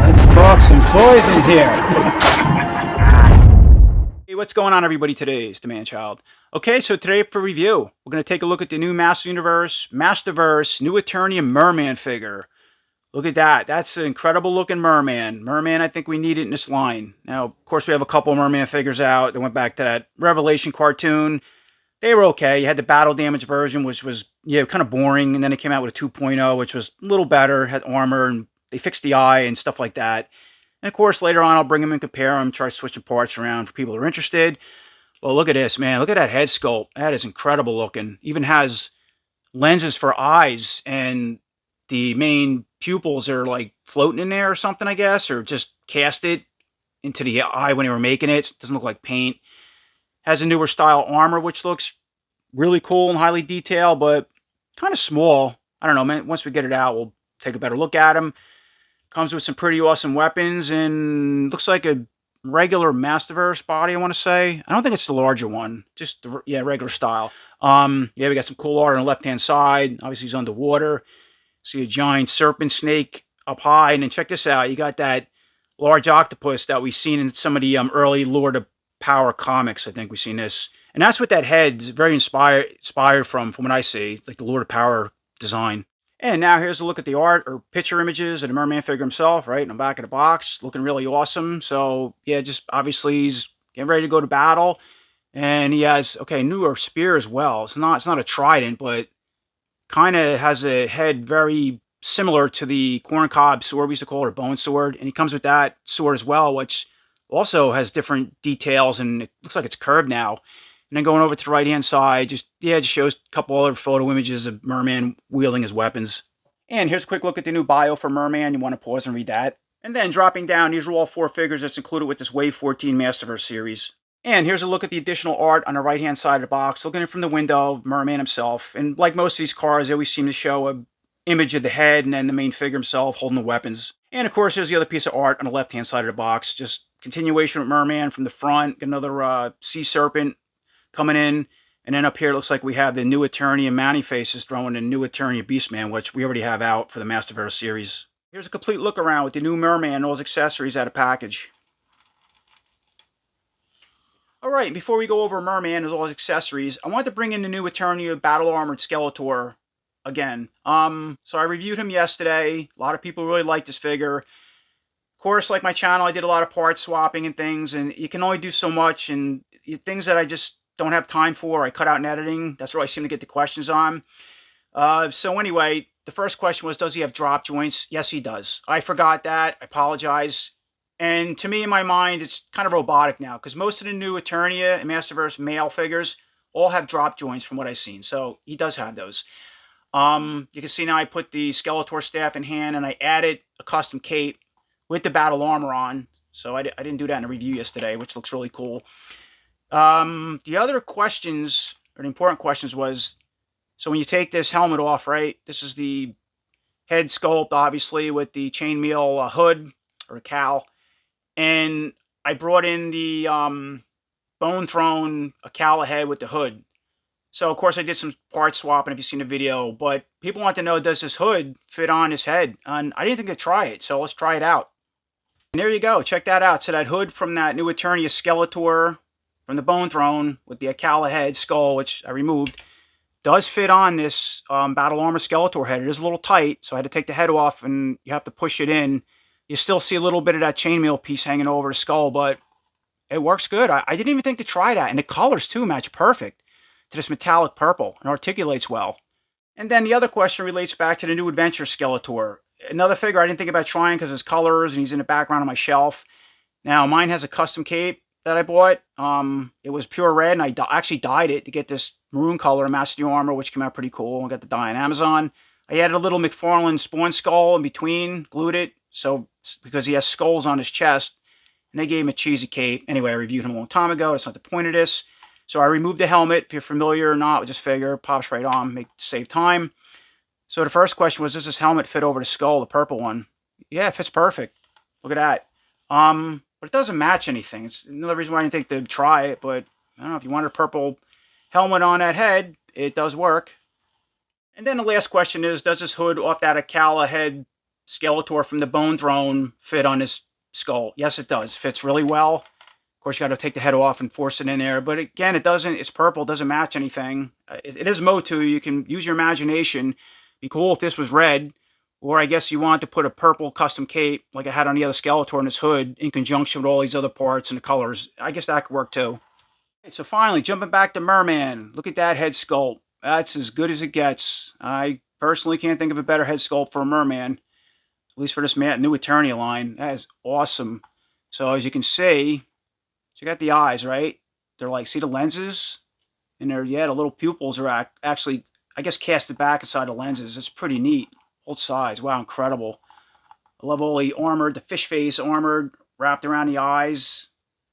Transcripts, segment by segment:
Let's talk some toys in here. Hey, what's going on, everybody? Today is the Man Child. Okay, so today for review, we're going to take a look at the new Masterverse, new Eternia Mer-Man figure. Look at that. That's an incredible looking Mer-Man. Mer-Man, I think we need it in this line. Now, of course, we have a couple of Mer-Man figures out that went back to that Revelation cartoon. They were okay. You had the battle damage version, which was, kind of boring. And then it came out with a 2.0, which was a little better, had armor, and they fixed the eye and stuff like that. And of course, later on, I'll bring them and compare them, try switching parts around for people who are interested. Well, look at this, man. Look at that head sculpt. That is incredible looking. Even has lenses for eyes, and the main pupils are like floating in there or something, I guess, or just cast it into the eye when they were making it. It doesn't look like paint. Has a newer style armor, which looks really cool and highly detailed, but kind of small. I don't know, man. Once we get it out, we'll take a better look at him. Comes with some pretty awesome weapons and looks like a regular Masterverse body, I want to say. I don't think it's the larger one. Just, regular style. We got some cool art on the left-hand side. Obviously, he's underwater. See a giant serpent snake up high. And then check this out. You got that large octopus that we've seen in some of the early Lord of Power comics. I think we've seen this. And that's what that head is very inspired from what I see, like the Lord of Power design. And now here's a look at the art or picture images of the Mer-Man figure himself, right in the back of the box. Looking really awesome. So, yeah, just obviously he's getting ready to go to battle. And he has, newer spear as well. It's not a trident, but kind of has a head very similar to the corncob sword we used to call it, or bone sword. And he comes with that sword as well, which also has different details, and it looks like it's curved now. And then going over to the right-hand side, just shows a couple other photo images of Mer-Man wielding his weapons. And here's a quick look at the new bio for Mer-Man. You want to pause and read that. And then dropping down, these are all 4 figures that's included with this Wave 14 Masterverse series. And here's a look at the additional art on the right-hand side of the box, looking in from the window of Mer-Man himself. And like most of these cars, they always seem to show an image of the head and then the main figure himself holding the weapons. And of course, there's the other piece of art on the left-hand side of the box. Just continuation with Mer-Man from the front. Another sea serpent coming in. And then up here, it looks like we have the new Eternia Man-Faces throwing the new Eternia Beastman, which we already have out for the Masterverse series. Here's a complete look around with the new Mer-Man and all his accessories out of package. Alright, before we go over Mer-Man and all his accessories, I wanted to bring in the new Eternia Battle Armored Skeletor again. So I reviewed him yesterday. A lot of people really like this figure. Of course, like my channel, I did a lot of part swapping and things, and you can only do so much, and things that I just don't have time for, I cut out in editing. That's what I seem to get the questions on. So anyway, the first question was, does he have drop joints? Yes, he does. I forgot that. I apologize. And to me, in my mind, it's kind of robotic now, because most of the new Eternia and Masterverse male figures all have drop joints from what I've seen. So he does have those. You can see now I put the Skeletor staff in hand, and I added a custom cape with the battle armor on. So I didn't do that in a review yesterday, which looks really cool. The other questions, or the important questions, was, so when you take this helmet off, right, this is the head sculpt, obviously, with the chainmail hood, or a cowl. And I brought in the Bone Throne, a cowl head with the hood. So, of course, I did some part swapping if you've seen the video. But people want to know, does this hood fit on his head? And I didn't think I'd try it, so let's try it out. And there you go. Check that out. So that hood from that new Eternia Skeletor from the Bone Throne with the Akala head skull, which I removed, does fit on this Battle Armor Skeletor head. It is a little tight, so I had to take the head off, and you have to push it in. You still see a little bit of that chainmail piece hanging over the skull, but it works good. I didn't even think to try that. And the colors, too, match perfect to this metallic purple and articulates well. And then the other question relates back to the new Adventure Skeletor. Another figure I didn't think about trying because of his colors, and he's in the background on my shelf. Now, mine has a custom cape that I bought. It was pure red, and I actually dyed it to get this maroon color to match the armor, which came out pretty cool. I got the dye on Amazon. I added a little McFarlane Spawn skull in between, glued it, so because he has skulls on his chest, and they gave him a cheesy cape. Anyway, I reviewed him a long time ago. That's not the point of this. So I removed the helmet. If you're familiar or not with this figure, pops right on, save time. So the first question was, does this helmet fit over the skull, the purple one? Yeah, it fits perfect. Look at that. But it doesn't match anything. It's another reason why I didn't think to try it, but I don't know, if you wanted a purple helmet on that head, it does work. And then the last question is, does this hood off that Akala head Skeletor from the Bone Throne fit on his skull? Yes, it does. Fits really well. Of course, you got to take the head off and force it in there. But again, it doesn't. It's purple. Doesn't match anything. It is MOTU. You can use your imagination. Be cool if this was red. Or I guess you want to put a purple custom cape like I had on the other Skeletor in his hood in conjunction with all these other parts and the colors. I guess that could work too. Right, so finally, jumping back to Mer-Man. Look at that head sculpt. That's as good as it gets. I personally can't think of a better head sculpt for a Mer-Man, at least for this new Eternia line. That is awesome. So as you can see, you got the eyes, right? They're like, see the lenses? And they're, yeah, the little pupils are actually, I guess, casted back inside the lenses. It's pretty neat. Old size. Wow, incredible. I love all the armored, the fish face armored, wrapped around the eyes.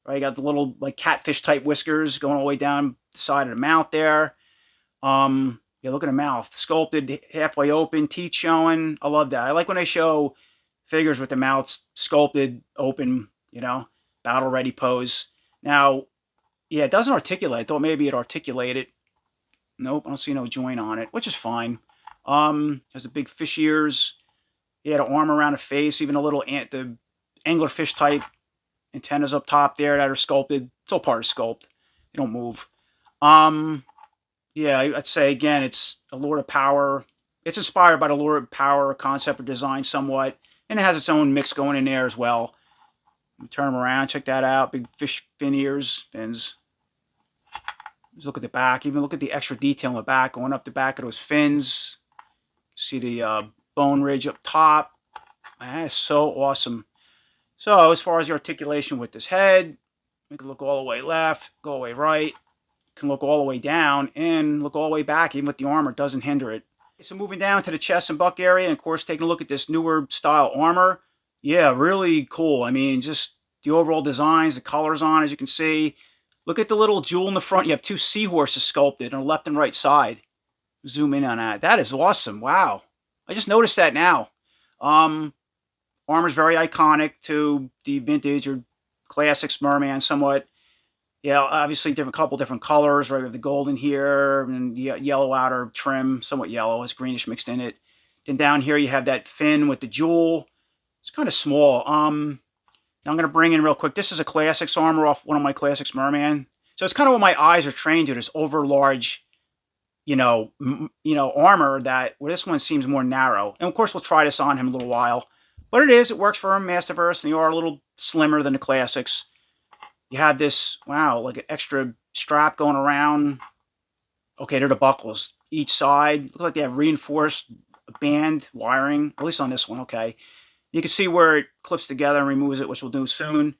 Right, you got the little like catfish type whiskers going all the way down the side of the mouth there. Yeah, look at the mouth, sculpted, halfway open, teeth showing. I love that. I like when they show figures with the mouths sculpted, open, you know, battle ready pose. Now, yeah, it doesn't articulate. I thought maybe it articulated. Nope, I don't see no joint on it, which is fine. Has the big fish ears. He had an arm around the face, even a little the anglerfish type antennas up top there that are sculpted. It's all part of sculpt. They don't move. Yeah, I'd say again, it's a Lord of Power. It's inspired by the Lord of Power concept or design somewhat, and it has its own mix going in there as well. Turn them around, check that out. Big fish fin ears, fins. Just look at the back. Even look at the extra detail in the back, going up the back of those fins. See the bone ridge up top. Man, that's so awesome. So as far as the articulation with this head, we can look all the way left, go all the way right, can look all the way down, and look all the way back, even with the armor. It doesn't hinder it. So moving down to the chest and butt area, and of course taking a look at this newer style armor. Yeah, really cool. I mean, just the overall designs, the colors on, as you can see. Look at the little jewel in the front. You have two seahorses sculpted on the left and right side. Zoom in on that. That is awesome. Wow. I just noticed that now. Armor's very iconic to the vintage or classics Mer-Man somewhat. Yeah, obviously couple different colors, right? We have the gold in here and yellow outer trim, somewhat yellow, has greenish mixed in it. Then down here you have that fin with the jewel. It's kind of small. Now I'm going to bring in real quick. This is a classics armor off one of my classics Mer-Man. So it's kind of what my eyes are trained to, this over large, armor that where this one seems more narrow. And of course we'll try this on him a little while. But it works for him, Masterverse, and they are a little slimmer than the classics. You have this, wow, like an extra strap going around. Okay, they're the buckles. Each side, look like they have reinforced band wiring, at least on this one, okay. You can see where it clips together and removes it, which we'll do soon.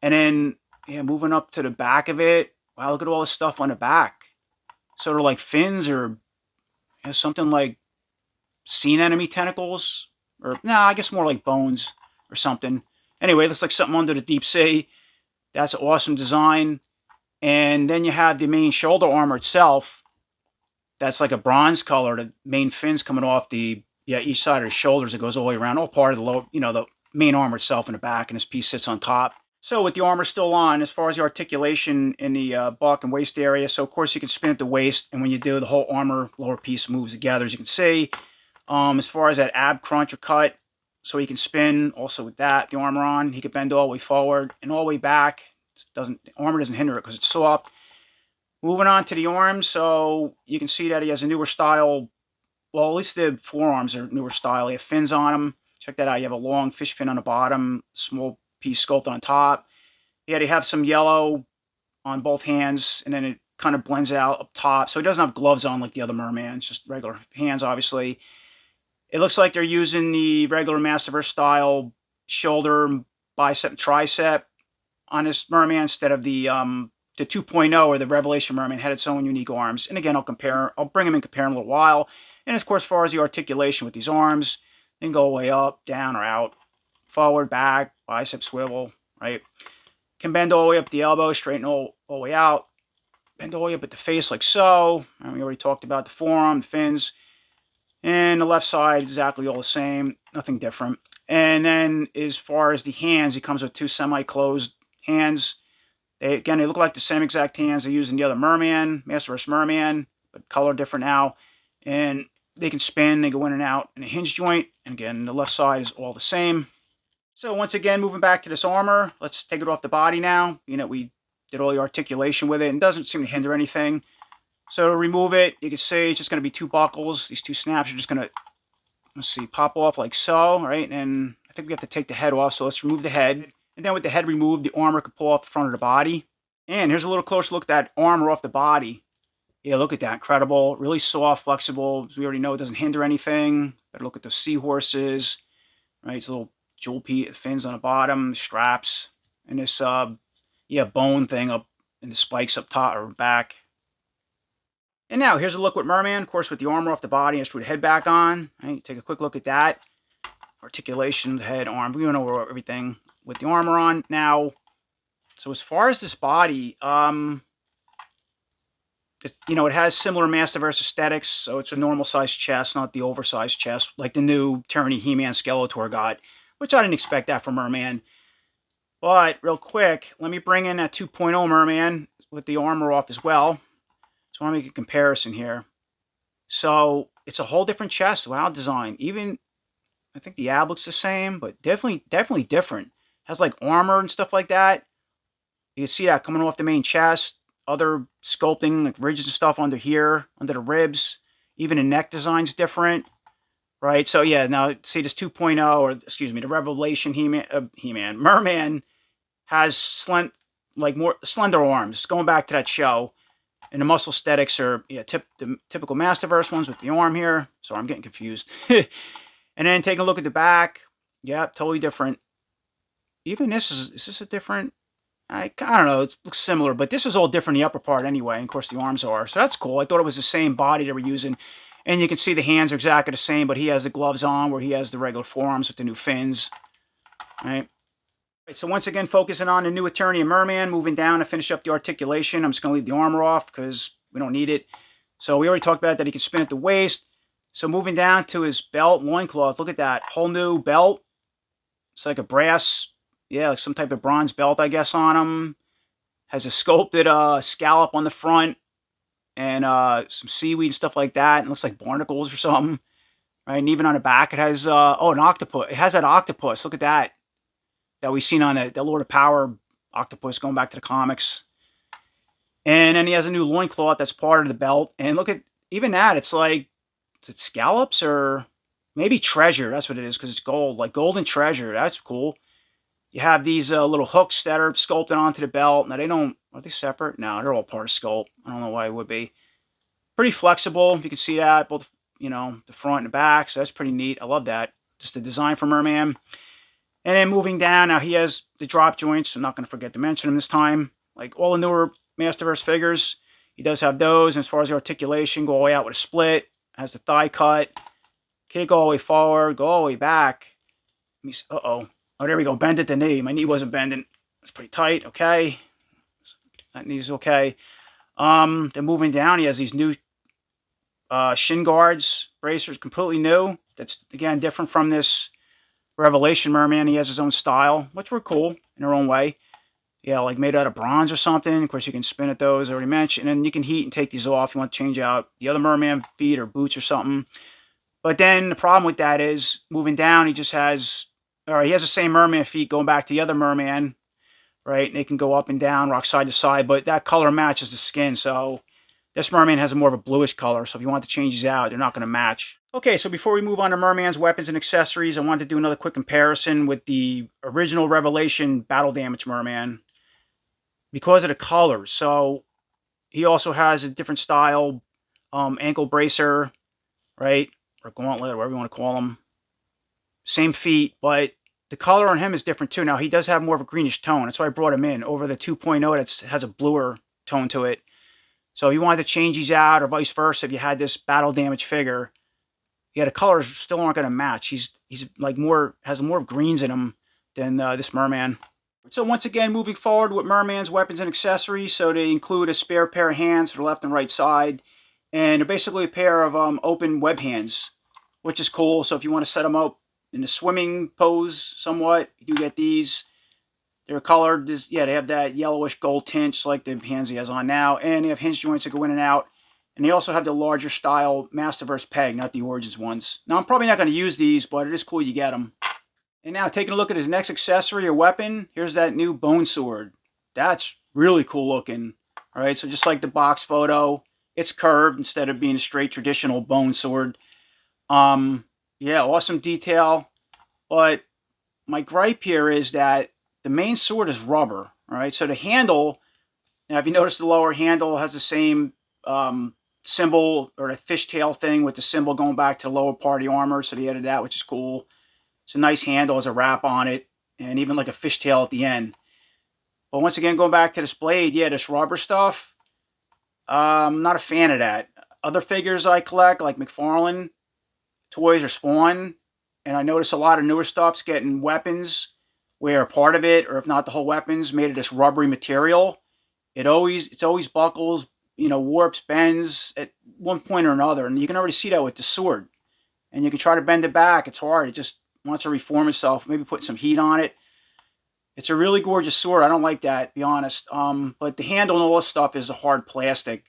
And then, yeah, moving up to the back of it, wow, look at all the stuff on the back. Sort of like fins or something like sea enemy tentacles. Or, I guess more like bones or something. Anyway, it looks like something under the deep sea. That's an awesome design. And then you have the main shoulder armor itself. That's like a bronze color. The main fins coming off each side of the shoulders. It goes all the way around. All part of the low, the main armor itself in the back. And this piece sits on top. So with the armor still on, as far as the articulation in the butt and waist area, so of course you can spin at the waist. And when you do, the whole armor lower piece moves together, as you can see. As far as that ab crunch or cut, so he can spin also with that, the armor on. He can bend all the way forward and all the way back. The armor doesn't hinder it because it's soft. Moving on to the arms, so you can see that he has a newer style. Well, at least the forearms are newer style. He have fins on them. Check that out. You have a long fish fin on the bottom, small piece sculpted on top. Yeah, they have some yellow on both hands, and then it kind of blends out up top. So he doesn't have gloves on like the other Mer-Man. It's just regular hands, obviously. It looks like they're using the regular Masterverse style shoulder, bicep, and tricep on this Mer-Man instead of the 2.0 or the Revelation Mer-Man had its own unique arms. And again, I'll bring them and compare them in a little while. And of course, as far as the articulation with these arms, they can go way up, down, or out, forward, back, bicep swivel, right? Can bend all the way up the elbow, straighten all the way out, bend all the way up at the face like so. And we already talked about the forearm, the fins. And the left side, exactly all the same, nothing different. And then as far as the hands, it comes with two semi-closed hands. They look like the same exact hands they used in the other Mer-Man, Masterverse Mer-Man, but color different now. And they can spin, they go in and out in a hinge joint. And again, the left side is all the same. So once again, moving back to this armor, let's take it off the body now. You know, we did all the articulation with it and doesn't seem to hinder anything. So to remove it, you can see it's just going to be 2 buckles. These 2 snaps are just going to, let's see, pop off like so, right? And I think we have to take the head off, so let's remove the head. And then with the head removed, the armor can pull off the front of the body. And here's a little closer look at that armor off the body. Yeah, look at that. Incredible. Really soft, flexible. As we already know, it doesn't hinder anything. Better look at those seahorses, right? It's a little jewel fins on the bottom, the straps, and this, bone thing up, and the spikes up top or back. And now, here's a look with Mer-Man, of course, with the armor off the body. Let's put the head back on. Right? Take a quick look at that. Articulation, the head, arm. We went over everything with the armor on. Now, so as far as this body, it has similar Masterverse aesthetics, so it's a normal sized chest, not the oversized chest, like the new Eternia He-Man Skeletor got, which I didn't expect that from Mer-Man. But, real quick, let me bring in that 2.0 Mer-Man with the armor off as well. So I want to make a comparison here. So, it's a whole different chest, wow, design. Even, I think the ab looks the same, but definitely different. It has, like, armor and stuff like that. You can see that coming off the main chest. Other sculpting, like ridges and stuff under here, under the ribs. Even the neck design's different, right? So yeah, now see this 2.0, or excuse me, the Revelation Mer-Man has more slender arms. Going back to that show, and the muscle aesthetics are the typical Masterverse ones with the arm here. Sorry, I'm getting confused. And then taking a look at the back, yeah, totally different. Even this is this a different? I don't know, it looks similar, but this is all different in the upper part anyway, and of course the arms are. So that's cool. I thought it was the same body they were using. And you can see the hands are exactly the same, but he has the gloves on where he has the regular forearms with the new fins. Right? So once again, focusing on the new Eternia Mer-Man, moving down to finish up the articulation. I'm just going to leave the armor off because we don't need it. So we already talked about that he can spin at the waist. So moving down to his belt, loincloth, look at that. Whole new belt. It's like a brass... yeah, like some type of bronze belt, I guess, on him. Has a sculpted scallop on the front. And some seaweed and stuff like that. It looks like barnacles or something. Right? And even on the back, it has, an octopus. It has that octopus. Look at that. That we've seen on the Lord of Power octopus going back to the comics. And then he has a new loincloth that's part of the belt. And look at, even that, it's like, is it scallops or maybe treasure? That's what it is, because it's gold. Like golden treasure. That's cool. You have these little hooks that are sculpted onto the belt. Now, are they separate? No, they're all part of sculpt. I don't know why it would be. Pretty flexible. You can see that, both, the front and the back. So that's pretty neat. I love that. Just the design for Mer-Man. And then moving down, now he has the drop joints. I'm not going to forget to mention them this time. Like all the newer Masterverse figures, he does have those. And as far as the articulation, go all the way out with a split. Has the thigh cut. Can't go all the way forward. Go all the way back. Uh-oh. Oh, there we go. Bend at the knee. My knee wasn't bending. It's pretty tight. Okay. That knee's okay. Then moving down, he has these new shin guards, bracers, completely new. That's, again, different from this Revelation Mer-Man. He has his own style, which were cool in their own way. Yeah, like made out of bronze or something. Of course, you can spin at those, I already mentioned. And then you can heat and take these off. If you want to change out the other Mer-Man feet or boots or something. But then the problem with that is, moving down, he just has... all right, he has the same Mer-Man feet going back to the other Mer-Man, right? And they can go up and down, rock side to side, but that color matches the skin, so this Mer-Man has a more of a bluish color, so if you want to change these out, they're not going to match. Okay, so before we move on to Mer-Man's weapons and accessories, I wanted to do another quick comparison with the original Revelation Battle Damage Mer-Man because of the colors. So he also has a different style ankle bracer, right? Or gauntlet, or whatever you want to call them. Same feet, but the color on him is different too. Now, he does have more of a greenish tone. That's why I brought him in over the 2.0 that has a bluer tone to it. So if you wanted to change these out or vice versa, if you had this battle damage figure, yeah, the colors still aren't going to match. He's like has more of greens in him than this Mer-Man. So once again, moving forward with Mer-Man's weapons and accessories. So they include a spare pair of hands for the left and right side. And they're basically a pair of open web hands, which is cool. So if you want to set them up in the swimming pose somewhat, you get these. They're colored, they have that yellowish gold tint, just like the hands he has on now. And they have hinge joints that go in and out. And they also have the larger style Masterverse peg, not the Origins ones. Now, I'm probably not going to use these, but it is cool you get them. And now, taking a look at his next accessory or weapon, here's that new bone sword. That's really cool looking. All right, so just like the box photo, it's curved instead of being a straight traditional bone sword. Yeah, awesome detail. But my gripe here is that the main sword is rubber. All right, so the handle, now if you notice the lower handle has the same symbol or the fishtail thing with the symbol going back to the lower part of the armor. So they added that, which is cool. It's a nice handle, has a wrap on it, and even like a fishtail at the end. But once again, going back to this blade, yeah, this rubber stuff, I'm not a fan of that. Other figures I collect, like McFarlane Toys or Spawn, and I notice a lot of newer stuff's getting weapons where part of it, or if not the whole weapons, made of this rubbery material. It's always buckles, warps, bends at one point or another, and you can already see that with the sword. And you can try to bend it back. It's hard. It just wants to reform itself. Maybe put some heat on it. It's a really gorgeous sword. I don't like that, to be honest. But the handle and all this stuff is a hard plastic.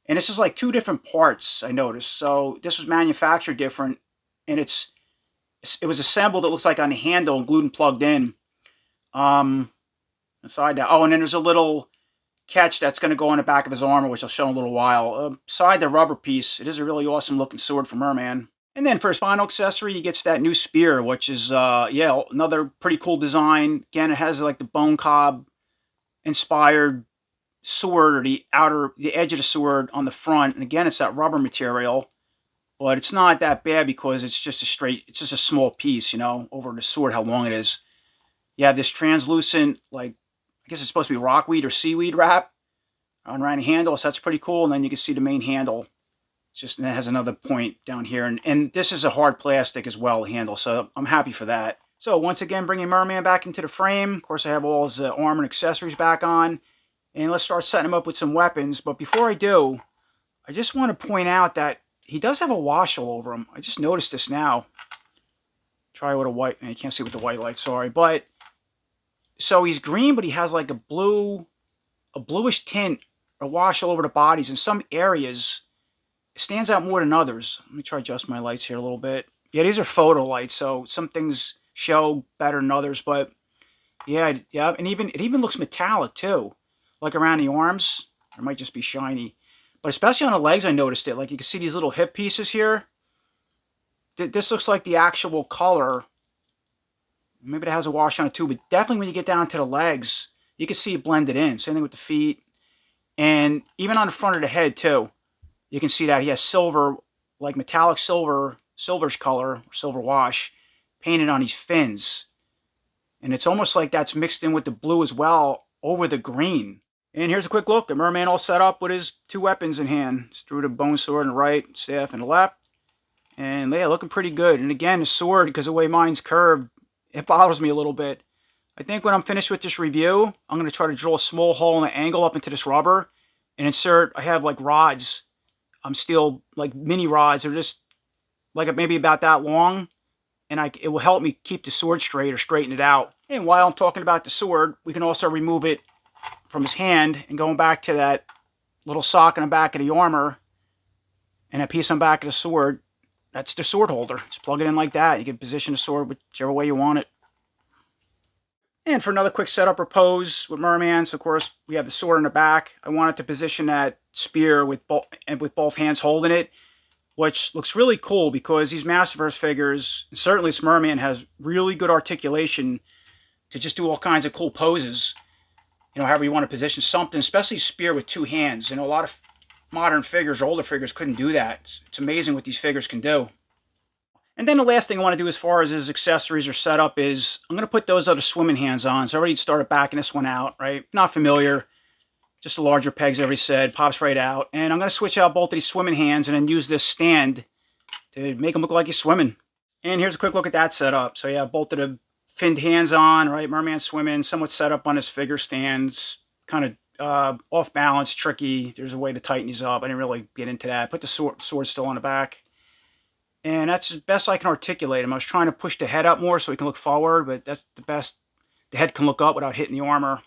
And this is like two different parts, I noticed. So this was manufactured different. And it was assembled, it looks like, on the handle and glued and plugged in. Aside that, and then there's a little catch that's going to go on the back of his armor, which I'll show in a little while. Beside the rubber piece, it is a really awesome looking sword for Mer-Man. And then for his final accessory, he gets that new spear, which is, another pretty cool design. Again, it has like the bone cob inspired sword, or the edge of the sword on the front. And again, it's that rubber material, but it's not that bad because it's just a small piece, over the sword, how long it is. You have this translucent, like, I guess it's supposed to be rockweed or seaweed wrap on around the handle, so that's pretty cool. And then you can see the main handle. It has another point down here. And this is a hard plastic as well, the handle, so I'm happy for that. So once again, bringing Mer-Man back into the frame. Of course, I have all his armor and accessories back on. And let's start setting him up with some weapons. But before I do, I just want to point out that he does have a wash all over him. I just noticed this now. Try with a white, you can't see with the white light, sorry. But, so he's green, but he has like a bluish tint, a wash all over the bodies. In some areas, it stands out more than others. Let me try to adjust my lights here a little bit. Yeah, these are photo lights, so some things show better than others. But yeah, and it even looks metallic too, like around the arms. It might just be shiny, but especially on the legs, I noticed it. Like you can see these little hip pieces here. This looks like the actual color. Maybe it has a wash on it too, but definitely when you get down to the legs, you can see it blended in. Same thing with the feet, and even on the front of the head too. You can see that he has silver, like metallic silverish color, silver wash, painted on these fins. And it's almost like that's mixed in with the blue as well over the green. And here's a quick look at Mer-Man all set up with his two weapons in hand. Just threw the bone sword in the right, staff in the left. And yeah, looking pretty good. And again, the sword, because the way mine's curved, it bothers me a little bit. I think when I'm finished with this review, I'm going to try to drill a small hole in the angle up into this rubber and insert, I have like rods. Steel, like mini rods. They're just like maybe about that long, and it will help me keep the sword straight or straighten it out. And while I'm talking about the sword, we can also remove it from his hand, and going back to that little sock in the back of the armor and a piece on the back of the sword, that's the sword holder. Just plug it in like that. You can position the sword whichever way you want it. And for another quick setup or pose with Mer-Man, so of course we have the sword in the back. I wanted to position that spear with both hands holding it, which looks really cool because these Masterverse figures, certainly this Mer-Man, has really good articulation to just do all kinds of cool poses. However you want to position something, especially spear with two hands. A lot of modern figures, older figures, couldn't do that. It's amazing what these figures can do. And then the last thing I want to do as far as his accessories or setup is I'm going to put those other swimming hands on. So I already started backing this one out, right? Not familiar. Just the larger pegs, I already said. Pops right out. And I'm going to switch out both of these swimming hands and then use this stand to make them look like he's swimming. And here's a quick look at that setup. So you have both of the finned hands on, right? Mer-Man swimming, somewhat set up on his figure stands. Kind of off balance, tricky. There's a way to tighten these up. I didn't really get into that. Put the sword still on the back. And that's as best I can articulate him. I was trying to push the head up more so he can look forward, but that's the best. The head can look up without hitting the armor.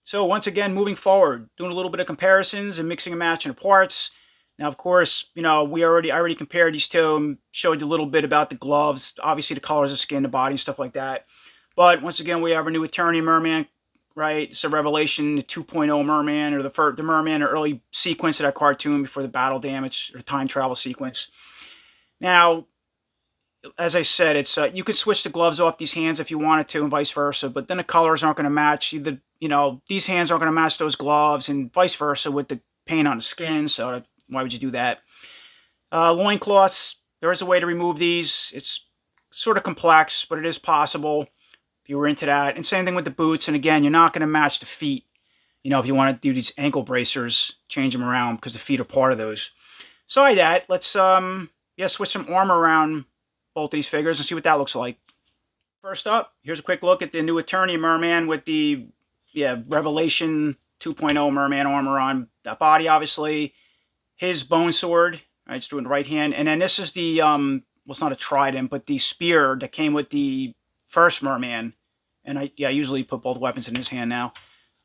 So once again, moving forward, doing a little bit of comparisons and mixing and matching the parts. Now, of course, you know, I already compared these two and showed you a little bit about the gloves, obviously the colors of skin, the body, and stuff like that. But once again, we have a new Eternia Mer-Man, right? It's a Revelation, the 2.0 Mer-Man, or the Mer-Man, or early sequence of that cartoon before the battle damage or time travel sequence. Now, as I said, it's you could switch the gloves off these hands if you wanted to, and vice versa. But then the colors aren't going to match. Either, you know, these hands aren't going to match those gloves, and vice versa with the paint on the skin. So why would you do that? Loincloths. There is a way to remove these. It's sort of complex, but it is possible if you were into that. And same thing with the boots. And again, you're not going to match the feet. You know, if you want to do these ankle bracers, change them around because the feet are part of those. So like that, let's switch some armor around both these figures and see what that looks like. First up, here's a quick look at the new Eternia Mer-Man with the Revelation 2.0 Mer-Man armor on that body, obviously. His bone sword, right, it's doing the right hand. And then this is the, well, it's not a trident, but the spear that came with the first Mer-Man. And I usually put both weapons in his hand now.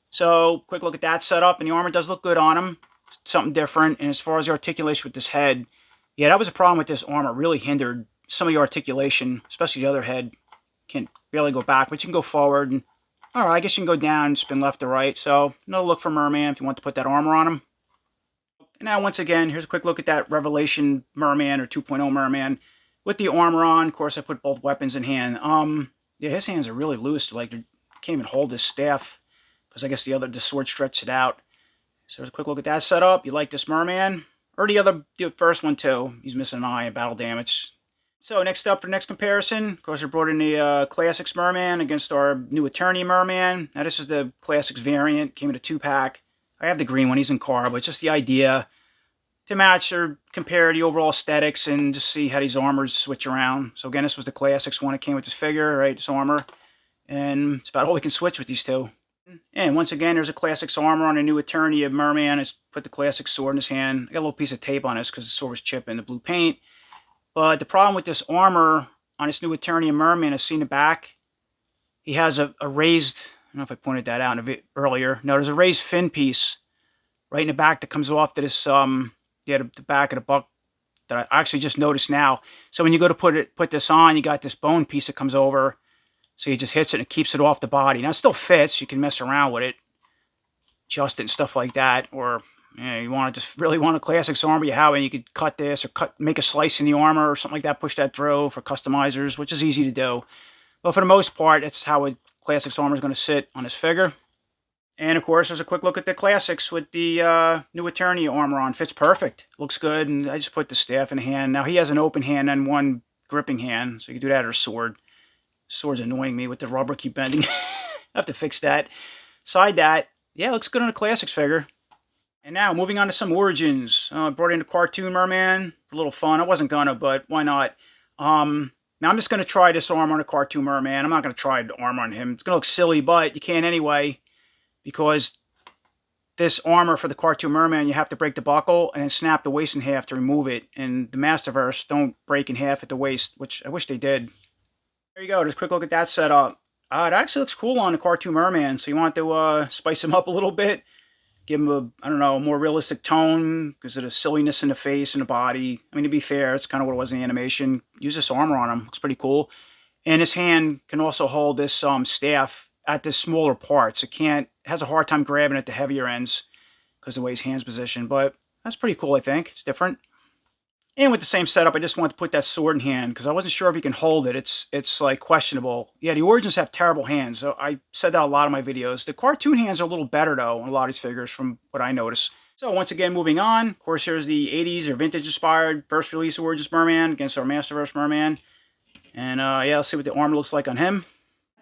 So, quick look at that setup. And the armor does look good on him. It's something different. And as far as the articulation with this head, yeah, that was a problem with this armor. It really hindered some of your articulation, especially the other head. Can't barely go back, but you can go forward. And, all right, I guess you can go down and spin left to right. So, another look for Mer-Man if you want to put that armor on him. And now, once again, here's a quick look at that Revelation Mer-Man or 2.0 Mer-Man with the armor on. Of course, I put both weapons in hand. Yeah, his hands are really loose. Like, they can't even hold his staff because I guess the sword stretched it out. So, there's a quick look at that setup. You like this Mer-Man? Or the first one, too. He's missing an eye and battle damage. So next up for next comparison, of course I brought in the Classics Mer-Man against our new Eternia Mer-Man. Now this is the Classics variant, came in a 2-pack. I have the green one, he's in car, but just the idea to match or compare the overall aesthetics and just see how these armors switch around. So again, this was the Classics one, it came with this figure, right, this armor. And it's about all we can switch with these two. And once again, there's a Classics armor on a new Eternia Mer-Man. I put the Classics sword in his hand. I got a little piece of tape on this because the sword was chipping the blue paint. But the problem with this armor on this new Eternia Mer-Man is, seen the back. He has a raised, I don't know if I pointed that out earlier. No, there's a raised fin piece right in the back that comes off to this, the back of the buck that I actually just noticed now. So when you go to put this on, you got this bone piece that comes over. So he just hits it and it keeps it off the body. Now it still fits. You can mess around with it, adjust it and stuff like that. Or you want to just really want a Classics armor you have, and you could cut this or make a slice in the armor or something like that, push that through for customizers, which is easy to do. But for the most part, that's how a Classics armor is going to sit on this figure. And of course, there's a quick look at the Classics with the new Eternia armor on. Fits perfect. Looks good, and I just put the staff in the hand. Now he has an open hand and one gripping hand, so you can do that or a sword. Sword's annoying me with the rubber keep bending. I have to fix that. Side that, yeah, looks good on a Classics figure. And now, moving on to some origins. I brought in the cartoon Mer-Man for a little fun. I wasn't gonna, but why not? Now I'm just gonna try this armor on a cartoon Mer-Man. I'm not gonna try the armor on him. It's gonna look silly, but you can anyway, because this armor for the cartoon Mer-Man, you have to break the buckle and then snap the waist in half to remove it. And the Masterverse don't break in half at the waist, which I wish they did. There you go. Just a quick look at that setup. It actually looks cool on the cartoon Mer-Man. So you want to spice him up a little bit. Give him a, I don't know, a more realistic tone because of the silliness in the face and the body. I mean, to be fair, it's kind of what it was in the animation. Use this armor on him. Looks pretty cool. And his hand can also hold this staff at the smaller parts. It has a hard time grabbing at the heavier ends because of the way his hand's positioned. But that's pretty cool, I think. It's different. And with the same setup, I just wanted to put that sword in hand because I wasn't sure if he can hold it. It's like questionable. Yeah, the Origins have terrible hands. So I said that a lot of my videos. The cartoon hands are a little better, though, on a lot of these figures from what I noticed. So once again, moving on. Of course, here's the 80s or vintage-inspired first release Origins Mer-Man against our Masterverse Mer-Man. And yeah, let's see what the armor looks like on him.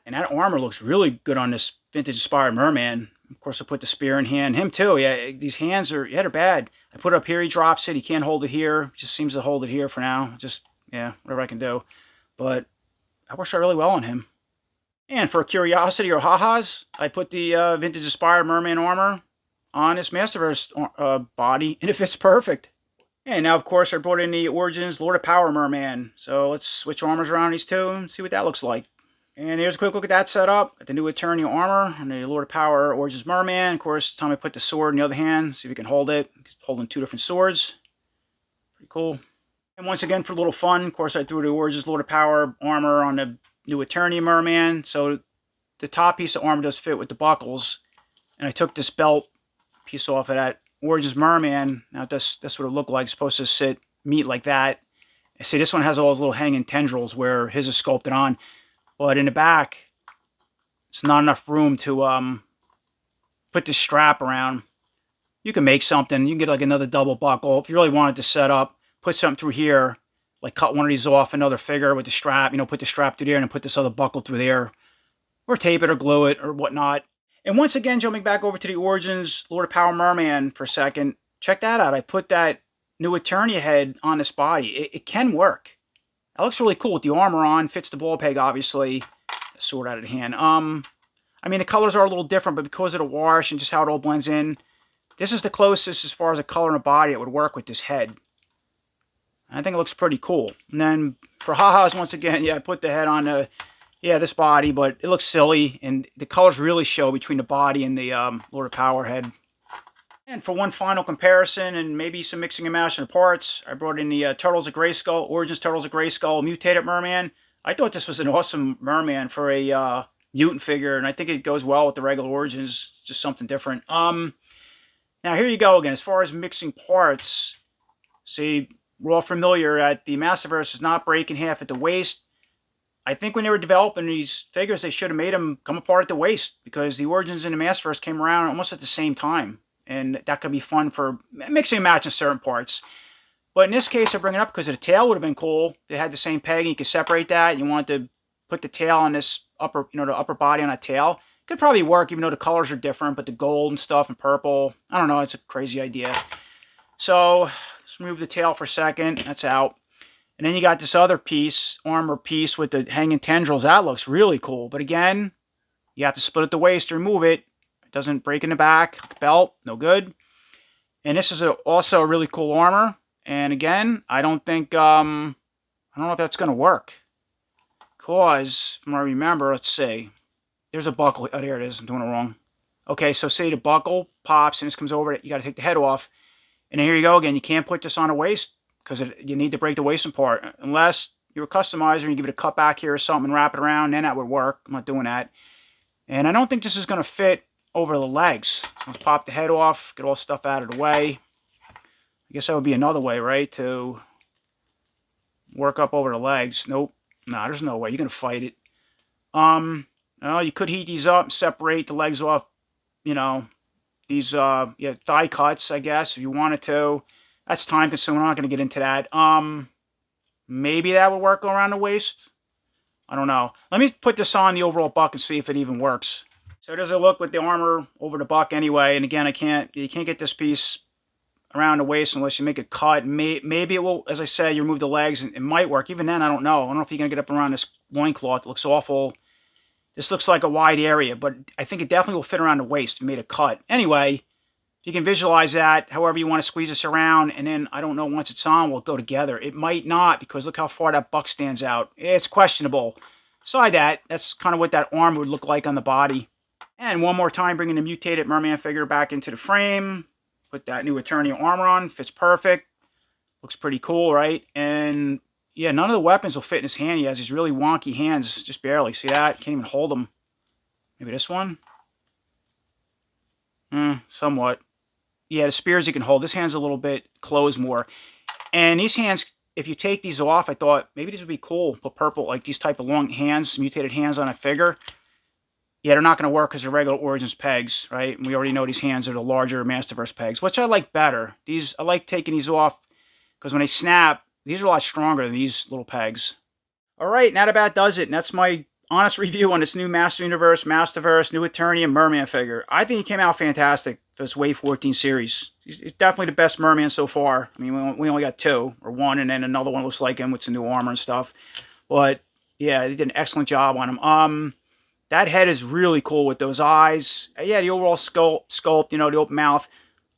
And that armor looks really good on this vintage-inspired Mer-Man. Of course, I put the spear in hand. Him, too. Yeah, these hands are, they're bad. I put it up here, he drops it. He can't hold it here. Just seems to hold it here for now. Just, yeah, whatever I can do. But that works out really well on him. And for curiosity or ha-has, I put the vintage-inspired Mer-Man armor on his Masterverse body, and it fits perfect. And now, of course, I brought in the Origins Lord of Power Mer-Man. So let's switch armors around these two and see what that looks like. And here's a quick look at that setup. At the new Eternia armor and the Lord of Power Origins Mer-Man. Of course, time I put the sword in the other hand. See if we can hold it. It's holding two different swords. Pretty cool. And once again, for a little fun, of course, I threw the Origins Lord of Power armor on the new Eternia Mer-Man. So the top piece of armor does fit with the buckles. And I took this belt piece off of that Origins Mer-Man. Now that's what it looked like. It's supposed to sit meat like that. I see this one has all those little hanging tendrils where his is sculpted on. But in the back, it's not enough room to put this strap around. You can make something. You can get like another double buckle. If you really wanted to set up, put something through here, like cut one of these off another figure with the strap, put the strap through there and then put this other buckle through there. Or tape it or glue it or whatnot. And once again, jumping back over to the Origins Lord of Power Mer-Man for a second. Check that out. I put that new Eternia head on this body. It can work. That looks really cool with the armor on. Fits the ball peg, obviously. The sword out of the hand. I mean, the colors are a little different, but because of the wash and just how it all blends in, this is the closest as far as the color in the body that would work with this head. I think it looks pretty cool. And then for ha-has, once again, yeah, I put the head on this body, but it looks silly, and the colors really show between the body and the Lord of Power head. And for one final comparison, and maybe some mixing and matching of parts, I brought in the Turtles of Grayskull, Origins Turtles of Grayskull mutated Mer-Man. I thought this was an awesome Mer-Man for a mutant figure, and I think it goes well with the regular Origins, just something different. Now here you go again, as far as mixing parts, see, we're all familiar that the Masterverse does not break in half at the waist. I think when they were developing these figures, they should have made them come apart at the waist, because the Origins and the Masterverse came around almost at the same time. And that could be fun for mixing and matching certain parts. But in this case, I bring it up because the tail would have been cool. They had the same peg, and you could separate that. You want to put the tail on this upper, the upper body on that tail. Could probably work, even though the colors are different, but the gold and stuff and purple, I don't know, it's a crazy idea. So let's remove the tail for a second. That's out. And then you got this other piece, armor piece with the hanging tendrils. That looks really cool. But again, you have to split at the waist to remove it. It doesn't break in the back. The belt, no good. And this is also a really cool armor. And again, I don't think, I don't know if that's going to work. Because, from what I remember, let's see. There's a buckle. Oh, there it is. I'm doing it wrong. Okay, so say the buckle pops and this comes over. You got to take the head off. And then here you go again. You can't put this on a waist because you need to break the waist apart. Unless you're a customizer and you give it a cut back here or something and wrap it around, then that would work. I'm not doing that. And I don't think this is going to fit over the legs. Let's pop the head off, get all stuff out of the way. I guess that would be another way, right? To work up over the legs. Nope. Nah, there's no way. You're going to fight it. Well, you could heat these up, separate the legs off, these thigh cuts, I guess, if you wanted to. That's time consuming. I'm not going to get into that. Maybe that would work around the waist. I don't know. Let me put this on the overall buck and see if it even works. So there's a look with the armor over the buck anyway. And again, you can't get this piece around the waist unless you make a cut. Maybe it will, as I said, you remove the legs and it might work. Even then, I don't know. I don't know if you're going to get up around this loincloth. It looks awful. This looks like a wide area, but I think it definitely will fit around the waist if you made a cut. Anyway, you can visualize that however you want to squeeze this around, and then, I don't know, once it's on, will it go together? It might not, because look how far that buck stands out. It's questionable. Beside that, that's kind of what that arm would look like on the body. And one more time, bringing the mutated Mer-Man figure back into the frame. Put that new Eternia armor on. Fits perfect. Looks pretty cool, right? And yeah, none of the weapons will fit in his hand. He has these really wonky hands, just barely. See that? Can't even hold them. Maybe this one? Somewhat. Yeah, the spears you can hold. This hand's a little bit closed more. And these hands, if you take these off, I thought maybe these would be cool. Put purple, like these type of long hands, mutated hands on a figure. Yeah, they're not going to work because they're regular Origins pegs, right? And we already know these hands are the larger Masterverse pegs, which I like better. I like taking these off because when they snap, these are a lot stronger than these little pegs. All right, and that about does it. And that's my honest review on this new Master Universe, Masterverse, new Eternia Mer-Man figure. I think he came out fantastic for this Wave 14 series. He's definitely the best Mer-Man so far. I mean, we only got two, or one, and then another one looks like him with some new armor and stuff. But yeah, they did an excellent job on him. That head is really cool with those eyes. Yeah, the overall sculpt, the open mouth.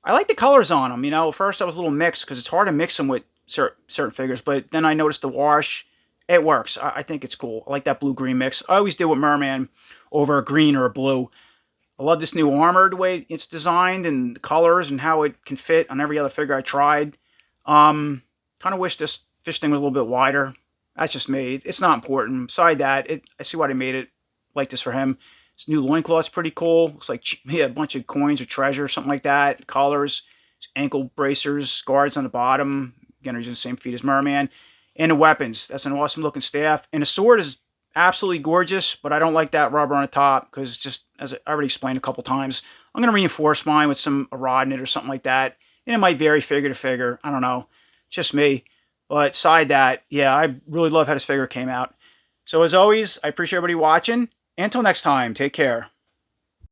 I like the colors on him. First I was a little mixed because it's hard to mix them with certain figures, but then I noticed the wash. it works. I think it's cool. I like that blue-green mix. I always did with Mer-Man over a green or a blue. I love this new armor, the way it's designed and the colors and how it can fit on every other figure I tried. Kind of wish this fish thing was a little bit wider. That's just me. It's not important. Beside that, I see why they made it like this for him. This new loincloth's pretty cool. Looks like he had a bunch of coins or treasure, something like that. Collars, ankle bracers, guards on the bottom. Again, using the same feet as Mer-Man. And the weapons. That's an awesome looking staff. And the sword is absolutely gorgeous, but I don't like that rubber on the top because just, as I already explained a couple times, I'm going to reinforce mine with a rod in it or something like that. And it might vary figure to figure. I don't know. Just me. But side that, yeah, I really love how this figure came out. So as always, I appreciate everybody watching. Until next time, take care.